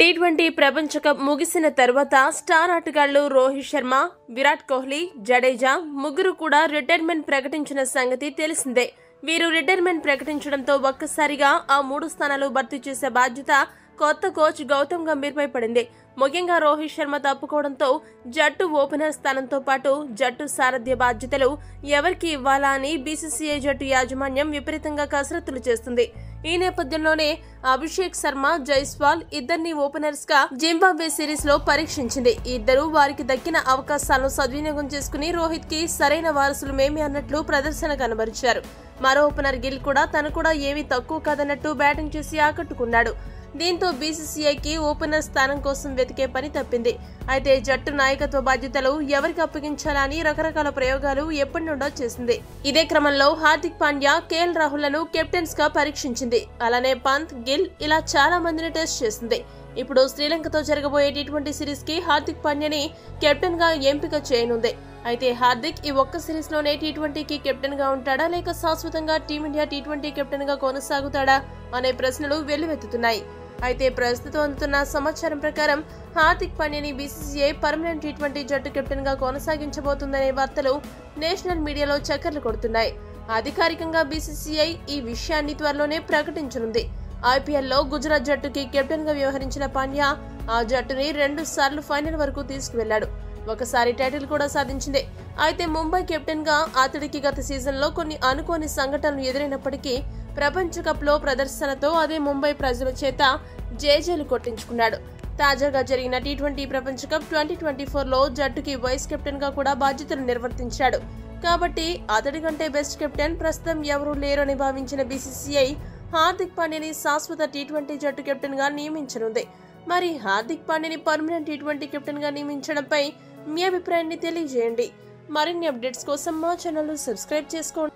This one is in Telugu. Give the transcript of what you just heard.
టీ20 ప్రపంచ కప్ ముగిసిన తర్వాత స్టార్ ఆటగాళ్లు రోహిత్ శర్మ, విరాట్ కోహ్లీ, జడేజా ముగ్గురు కూడా రిటైర్మెంట్ ప్రకటించిన సంగతి తెలిసిందే. వీరు రిటైర్మెంట్ ప్రకటించడంతో ఒక్కసారిగా ఆ 3 స్థానాలు భర్తీ చేసే బాధ్యత కొత్త కోచ్ గౌతమ్ గంభీర్పై పడింది. ముఖ్యంగా రోహిత్ శర్మ తప్పుకోవడంతో జట్టు ఓపెనర్ స్థానంతో పాటు జట్టు సారథ్య బాధ్యతలు ఎవరికి ఇవ్వాలా అని బీసీసీఐ జట్టు యాజమాన్యం విపరీతంగా కసరత్తులు చేస్తుంది. ఈ నేపథ్యంలోనే అభిషేక్ శర్మ, జైస్వాల్ ఇద్దరిని ఓపెనర్స్ గా జింబాబ్వే సిరీస్ లో పరీక్షించింది. ఇద్దరు వారికి దక్కిన అవకాశాలను సద్వినియోగం చేసుకుని రోహిత్ కి సరైన వారసులు మేమే అన్నట్లు ప్రదర్శన కనబరిచారు. మరో ఓపెనర్ గిల్ కూడా తను కూడా ఏమీ తక్కువ కాదన్నట్టు బ్యాటింగ్ చేసి ఆకట్టుకున్నాడు. దీంతో బీసీసీఐకి ఓపెనర్ స్థానం కోసం వెతికే పని తప్పింది. అయితే జట్టు నాయకత్వ బాధ్యతలు ఎవరికి అప్పగించాలని రకరకాల ప్రయోగాలు ఎప్పటి నుండో చేసింది. ఇదే క్రమంలో హార్దిక్ పాండ్యా, కేఎల్ రాహుల్లను కెప్టెన్స్ గా పరీక్షించింది. అలానే పంత్, గిల్ ఇలా చాలా మందిని టెస్ట్ చేసింది. ఇప్పుడు శ్రీలంకతో జరగబోయే టీ20 సిరీస్ కి హార్దిక్ పాండ్యాని కెప్టెన్ గా ఎంపిక చేయనుంది. అయితే హార్దిక్ ఈ ఒక్క సిరీస్ లోనే టీ20కి కెప్టెన్ గా ఉంటాడా లేక శాశ్వతంగా టీమిండియా టీ20 కెప్టెన్ గా కొనసాగుతాడా అనే ప్రశ్నలు వెల్లువెత్తుతున్నాయి. అయితే ప్రస్తుతం అందుతున్న సమాచారం ప్రకారం హార్దిక్ పాండ్యాని బీసీసీఐ పర్మనెంట్ టీ20 జట్టు కెప్టెన్ గా కొనసాగించబోతుందనే వార్తలు నేషనల్ మీడియాలో చక్కర్లు కొడుతున్నాయి. అధికారికంగా బీసీసీఐ ఈ విషయాన్ని త్వరలోనే ప్రకటించనుంది. ఐపీఎల్లో గుజరాత్ జట్టుకి కెప్టెన్ గా వ్యవహరించిన పాండ్యా ఆ జట్టుని 2 సార్లు ఫైనల్ వరకు తీసుకువెళ్లాడు. ఒకసారి టైటిల్ కూడా సాధించింది. అయితే ముంబై కెప్టెన్ గా అతడికి గత సీజన్ లో కొన్ని అనుకోని సంఘటనలు ఎదురైనప్పటికీ ప్రపంచ కప్ లో ప్రదర్శనతో అదే ముంబై ప్రజల చేత జేజేలు కొట్టించుకున్నాడు. తాజాగా జరిగిన టీ20 ప్రపంచ కప్ 2024లో జట్టుకి వైస్ కెప్టెన్ గా కూడా బాధ్యతలు నిర్వర్తించాడు. కాబట్టి అతడి కంటే బెస్ట్ కెప్టెన్ ప్రస్తుతం ఎవరూ లేరని భావించిన బీసీసీఐ హార్దిక్ పాండ్యాని శాశ్వత టీ20 జట్టు కెప్టెన్ గా నియమించనుంది. మరి హార్దిక్ పాండ్యాని పర్మనెంట్ టీ20 కెప్టెన్ గా నియమించడంపై మీ అభిప్రాయాన్ని తెలియజేయండి. మరిన్ని అప్డేట్స్ కోసం మా ఛానల్ సబ్స్క్రైబ్ చేసుకోండి.